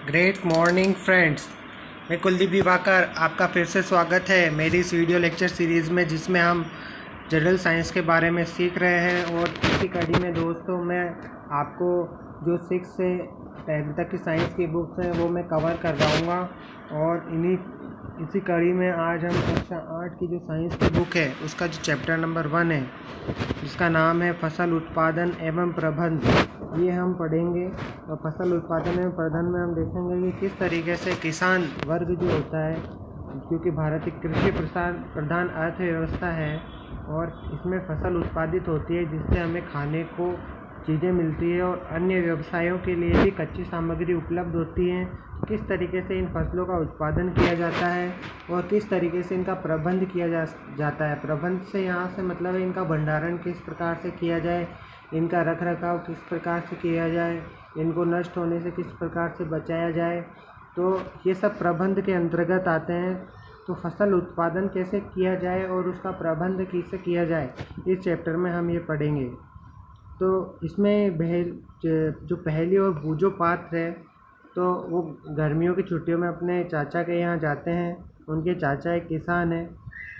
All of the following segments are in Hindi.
Great morning friends. मैं कुलदीप दिवाकर, आपका फिर से स्वागत है मेरी इस वीडियो लेक्चर सीरीज़ में, जिसमें हम जनरल साइंस के बारे में सीख रहे हैं। और इसी कड़ी में दोस्तों मैं आपको जो 6 से 10 तक की साइंस की बुक्स हैं वो मैं कवर कर जाऊँगा। और इसी कड़ी में आज हम कक्षा 8 की जो साइंस की बुक है उसका जो चैप्टर नंबर 1 है, जिसका नाम है फसल उत्पादन एवं प्रबंध, ये हम पढ़ेंगे। और फसल उत्पादन एवं प्रबंधन में हम देखेंगे कि किस तरीके से किसान वर्ग जो होता है, क्योंकि भारत एक कृषि प्रधान अर्थव्यवस्था है और इसमें फसल उत्पादित होती है जिससे हमें खाने को चीज़ें मिलती है और अन्य व्यवसायों के लिए भी कच्ची सामग्री उपलब्ध होती है। किस तरीके से इन फसलों का उत्पादन किया जाता है और किस तरीके से इनका प्रबंध किया जाता है। प्रबंध से यहाँ से मतलब है इनका भंडारण किस प्रकार से किया जाए, इनका रख रखाव किस प्रकार से किया जाए, इनको नष्ट होने से किस प्रकार से बचाया जाए। तो ये सब प्रबंध के अंतर्गत आते हैं। तो फसल उत्पादन कैसे किया जाए और उसका प्रबंध कैसे किया जाए, इस चैप्टर में हम ये पढ़ेंगे। तो इसमें जो पहली और बूझो पात्र है, तो वो गर्मियों की छुट्टियों में अपने चाचा के यहाँ जाते हैं। उनके चाचा एक किसान हैं,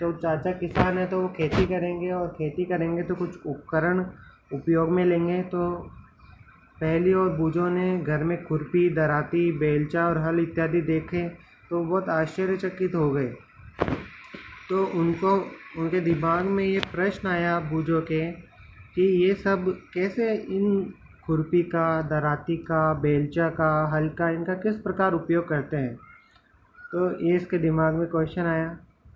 तो चाचा किसान है तो वो खेती करेंगे, और खेती करेंगे तो कुछ उपकरण उपयोग में लेंगे। तो पहली और बूझो ने घर में खुरपी, दराती, बेलचा और हल इत्यादि देखे तो बहुत आश्चर्यचकित हो गए। तो उनके दिमाग में ये प्रश्न आया बूझो के कि ये सब कैसे, इन खुरपी का, दराती का, बेलचा का, हल का, इनका किस प्रकार उपयोग करते हैं। तो ये इसके दिमाग में क्वेश्चन आया।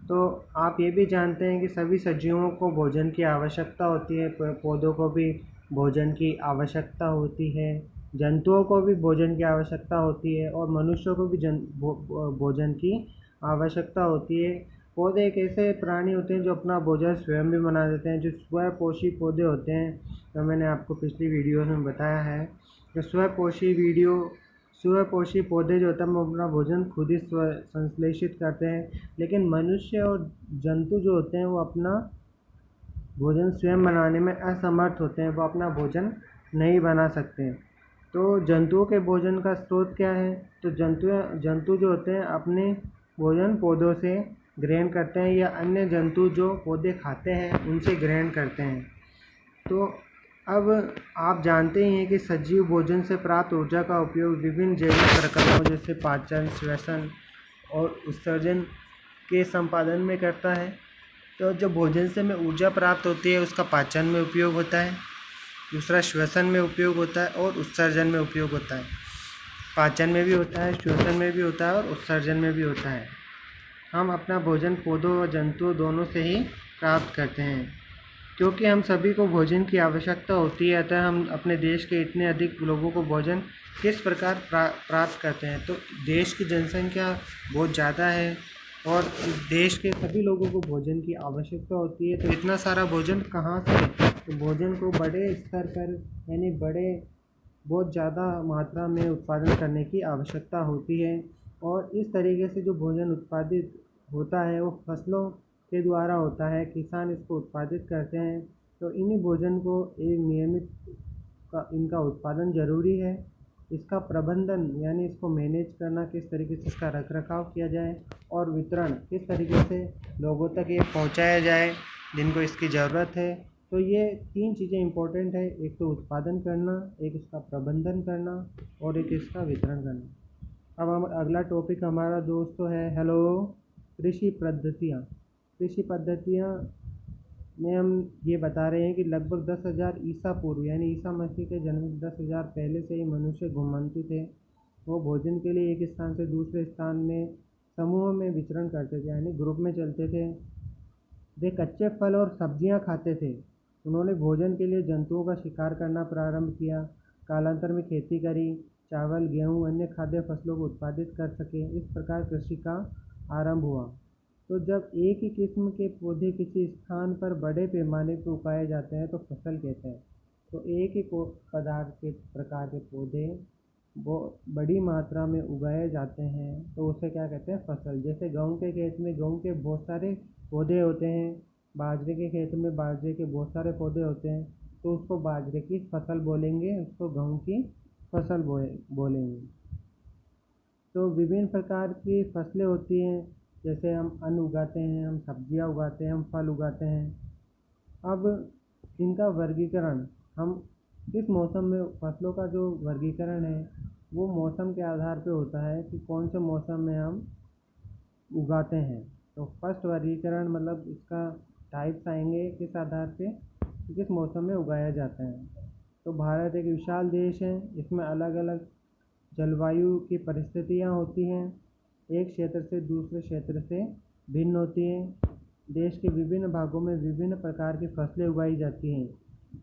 तो आप ये भी जानते हैं कि सभी सजीवों को भोजन की आवश्यकता होती है, पौधों को भी भोजन की आवश्यकता होती है, जंतुओं को भी भोजन की आवश्यकता होती है और मनुष्यों को भी भोजन की आवश्यकता होती है। पौधे एक ऐसे प्राणी होते हैं जो अपना भोजन स्वयं भी बना देते हैं, जो स्वपोषी पौधे होते हैं। तो मैंने आपको पिछली वीडियो में बताया है कि स्वपोषी पौधे जो होते हैं वो अपना भोजन खुद ही संश्लेषित करते हैं, लेकिन मनुष्य और जंतु जो होते हैं वो अपना भोजन स्वयं बनाने में असमर्थ होते हैं, वो अपना भोजन नहीं बना सकते। तो जंतुओं के भोजन का स्रोत क्या है? तो जंतु जो होते हैं अपने भोजन पौधों से ग्रहण करते हैं, या अन्य जंतु जो पौधे खाते हैं उनसे ग्रहण करते हैं। तो अब आप जानते ही हैं कि सजीव भोजन से प्राप्त ऊर्जा का उपयोग विभिन्न जैविक प्रक्रियाओं जैसे पाचन, श्वसन और उत्सर्जन के संपादन में करता है। तो जो भोजन से हमें ऊर्जा प्राप्त होती है उसका पाचन में उपयोग होता है, दूसरा श्वसन में उपयोग होता है और उत्सर्जन में उपयोग होता है। पाचन में भी होता है, श्वसन में भी होता है और उत्सर्जन में भी होता है। हम अपना भोजन पौधों और जंतुओं दोनों से ही प्राप्त करते हैं। क्योंकि हम सभी को भोजन की आवश्यकता होती है, अतः हम अपने देश के इतने अधिक लोगों को भोजन किस प्रकार प्राप्त करते हैं। तो देश की जनसंख्या बहुत ज़्यादा है और देश के सभी लोगों को भोजन की आवश्यकता होती है। तो इतना सारा भोजन कहाँ से? तो भोजन को बड़े स्तर पर, यानी बहुत ज़्यादा मात्रा में उत्पादन करने की आवश्यकता होती है। और इस तरीके से जो भोजन उत्पादित होता है वो फसलों के द्वारा होता है, किसान इसको उत्पादित करते हैं। तो इन्हीं भोजन को एक नियमित इनका उत्पादन ज़रूरी है। इसका प्रबंधन यानी इसको मैनेज करना, किस तरीके से इसका रख रखाव किया जाए और वितरण किस तरीके से लोगों तक ये पहुंचाया जाए जिनको इसकी ज़रूरत है। तो ये 3 चीज़ें इम्पोर्टेंट है, एक तो उत्पादन करना, एक इसका प्रबंधन करना और एक इसका वितरण करना। अब हम अगला टॉपिक हमारा दोस्तों है कृषि पद्धतियाँ। कृषि पद्धतियाँ में हम ये बता रहे हैं कि लगभग 10,000 ईसा पूर्व, यानी ईसा मसीह के जन्म 10,000 पहले से ही मनुष्य घुमंतु थे। वो भोजन के लिए एक स्थान से दूसरे स्थान में समूह में विचरण करते थे, यानी ग्रुप में चलते थे। वे कच्चे फल और सब्जियां खाते थे। उन्होंने भोजन के लिए जंतुओं का शिकार करना प्रारंभ किया। कालांतर में खेती करी, चावल, गेहूँ, अन्य खाद्य फसलों को उत्पादित कर सके। इस प्रकार कृषि का आरंभ हुआ। तो जब एक ही किस्म के पौधे किसी स्थान पर बड़े पैमाने पर उगाए जाते हैं तो फसल कहते हैं। तो एक ही प्रकार के पौधे वो बड़ी मात्रा में उगाए जाते हैं तो उसे क्या कहते हैं? फसल। जैसे गेहूँ के खेत में गेहूँ के बहुत सारे पौधे होते हैं, बाजरे के खेत में बाजरे के बहुत सारे पौधे होते हैं, तो उसको बाजरे की फसल बोलेंगे, उसको गेहूँ की फसल बोलेंगे। तो विभिन्न प्रकार की फसलें होती हैं, जैसे हम अन्न उगाते हैं, हम सब्जियां उगाते हैं, हम फल उगाते हैं। अब इनका वर्गीकरण हम किस मौसम में, फसलों का जो वर्गीकरण है वो मौसम के आधार पे होता है कि कौन से मौसम में हम उगाते हैं। तो फर्स्ट वर्गीकरण मतलब इसका टाइप्स आएंगे किस आधार पे कि किस मौसम में उगाया जाता है। तो भारत एक विशाल देश है, इसमें अलग अलग जलवायु की परिस्थितियाँ होती हैं, एक क्षेत्र से दूसरे क्षेत्र से भिन्न होती हैं। देश के विभिन्न भागों में विभिन्न प्रकार की फसलें उगाई जाती हैं।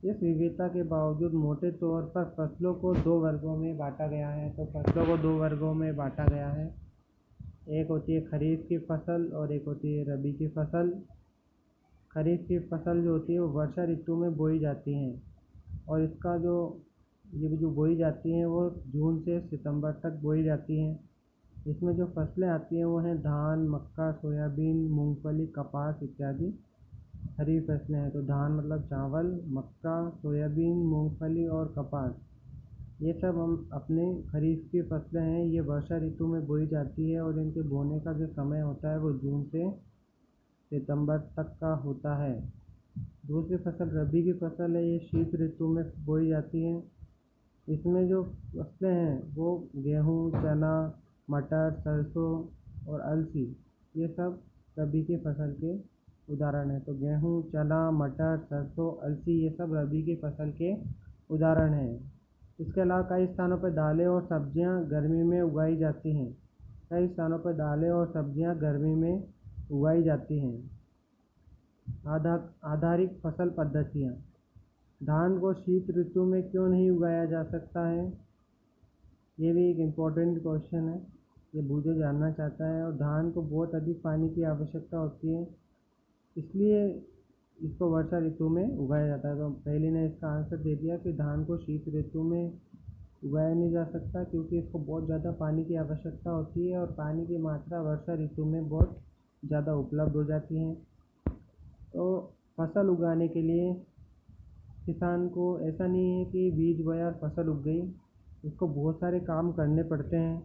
इस विविधता के बावजूद मोटे तौर पर फसलों को दो वर्गों में बांटा गया है। तो फसलों को दो वर्गों में बांटा गया है, एक होती है खरीफ की फसल और एक होती है रबी की फसल। खरीफ की फसल जो होती है वो वर्षा ऋतु में बोई जाती हैं, और इसका ये जो बोई जाती हैं वो जून से सितंबर तक बोई जाती हैं। इसमें जो फसलें आती हैं वो हैं धान, मक्का, सोयाबीन, मूंगफली, कपास इत्यादि खरीफ फसलें हैं। तो धान मतलब चावल, मक्का, सोयाबीन, मूंगफली और कपास, ये सब हम अपने खरीफ की फसलें हैं। ये वर्षा ऋतु में बोई जाती है और इनके बोने का जो समय होता है वो जून से सितंबर तक का होता है। दूसरी फसल रबी की फसल है, ये शीत ऋतु में बोई जाती है। इसमें जो फसलें हैं वो गेहूँ, चना, मटर, सरसों और अलसी, ये सब रबी की फसल के उदाहरण हैं। तो गेहूँ, चना, मटर, सरसों, अलसी, ये सब रबी की फसल के उदाहरण हैं। इसके अलावा कई स्थानों पर दालें और सब्जियां गर्मी में उगाई जाती हैं। कई स्थानों पर दालें और सब्जियां गर्मी में उगाई जाती हैं। आधारिक फसल पद्धतियाँ। धान को शीत ऋतु में क्यों नहीं उगाया जा सकता है, ये भी एक इम्पोर्टेंट क्वेश्चन है, ये मुझे जानना चाहता है। और धान को बहुत अधिक पानी की आवश्यकता होती है, इसलिए इसको वर्षा ऋतु में उगाया जाता है। तो पहले ने इसका आंसर दे दिया कि धान को शीत ऋतु में उगाया नहीं जा सकता, क्योंकि इसको बहुत ज़्यादा पानी की आवश्यकता होती है और पानी की मात्रा वर्षा ऋतु में बहुत ज़्यादा उपलब्ध हो जाती है। तो फसल उगाने के लिए किसान को ऐसा नहीं है कि बीज बोया और फसल उग गई, इसको बहुत सारे काम करने पड़ते हैं।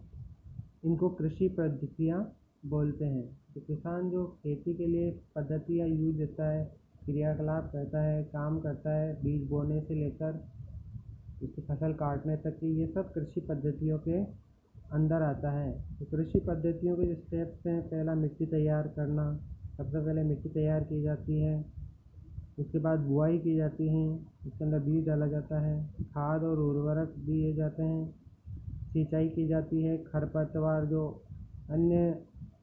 इनको कृषि पद्धतियाँ बोलते हैं। तो किसान जो खेती के लिए पद्धतियाँ यूज देता है, क्रियाकलाप करता है, काम करता है, बीज बोने से लेकर इसकी फसल काटने तक की, ये सब कृषि पद्धतियों के अंदर आता है। तो कृषि पद्धतियों के जो स्टेप्स हैं, पहला मिट्टी तैयार करना, सबसे पहले मिट्टी तैयार की जाती है, उसके बाद बुआई की जाती है, उसके अंदर बीज डाला जाता है, खाद और उर्वरक दिए जाते हैं, सिंचाई की जाती है, खरपतवार जो अन्य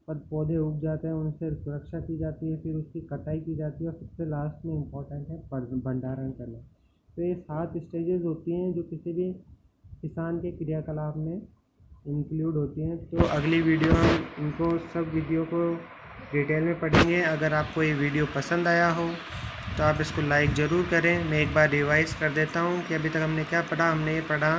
पौधे उग जाते हैं उनसे सुरक्षा की जाती है, फिर उसकी कटाई की जाती है, और सबसे लास्ट में इम्पोर्टेंट है भंडारण करना। तो ये 7 स्टेजेस होती हैं जो किसी भी किसान के क्रियाकलाप में इंक्लूड होती हैं। तो अगली वीडियो हम इनको सब वीडियो को डिटेल में पढ़ेंगे। अगर आपको ये वीडियो पसंद आया हो तो आप इसको लाइक ज़रूर करें। मैं एक बार रिवाइज़ कर देता हूँ कि अभी तक हमने क्या पढ़ा। हमने ये पढ़ा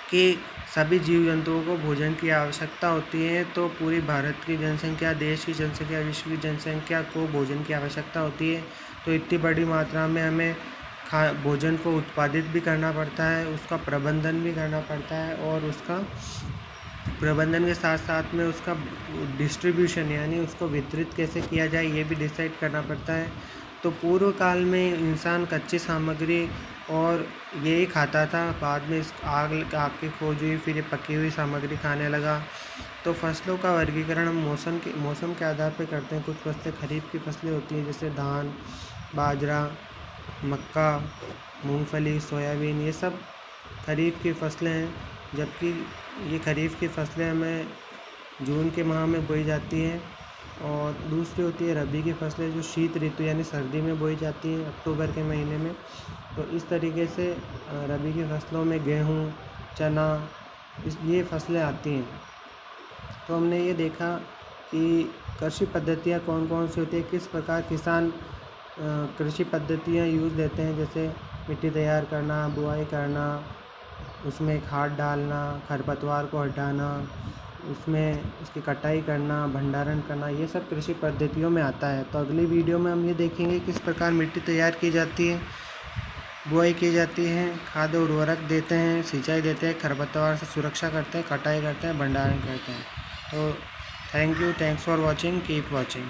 कि सभी जीव जंतुओं को भोजन की आवश्यकता होती है। तो पूरी भारत की जनसंख्या, देश की जनसंख्या, विश्व की जनसंख्या को भोजन की आवश्यकता होती है। तो इतनी बड़ी मात्रा में हमें भोजन को उत्पादित भी करना पड़ता है, उसका प्रबंधन भी करना पड़ता है, और उसका प्रबंधन के साथ साथ में उसका डिस्ट्रीब्यूशन यानी उसको वितरित कैसे किया जाए ये भी डिसाइड करना पड़ता है। तो पूर्व काल में इंसान कच्ची सामग्री और यही खाता था, बाद में इस आग की खोज हुई, फिर ये पकी हुई सामग्री खाने लगा। तो फसलों का वर्गीकरण हम मौसम के आधार पर करते हैं। कुछ फसलें खरीफ की फसलें होती हैं, जैसे धान, बाजरा, मक्का, मूंगफली, सोयाबीन, ये सब खरीफ की फसलें हैं। जबकि ये खरीफ की फसलें हमें जून के माह में बोई जाती हैं। और दूसरी होती है रबी की फसलें, जो शीत ऋतु यानी सर्दी में बोई जाती हैं, अक्टूबर के महीने में। तो इस तरीके से रबी की फसलों में गेहूँ, चना, ये फसलें आती हैं। तो हमने ये देखा कि कृषि पद्धतियाँ कौन कौन सी होती है, किस प्रकार किसान कृषि पद्धतियाँ यूज़ लेते हैं, जैसे मिट्टी तैयार करना, बुआई करना, उसमें खाद डालना, खरपतवार को हटाना, उसमें उसकी कटाई करना, भंडारण करना, ये सब कृषि पद्धतियों में आता है। तो अगली वीडियो में हम ये देखेंगे किस प्रकार मिट्टी तैयार की जाती है। बुआई की जाती है, खाद उर्वरक देते हैं, सिंचाई देते हैं, खरपतवार से सुरक्षा करते हैं, कटाई करते हैं, भंडारण करते हैं। तो thank you, thanks for watching, keep watching.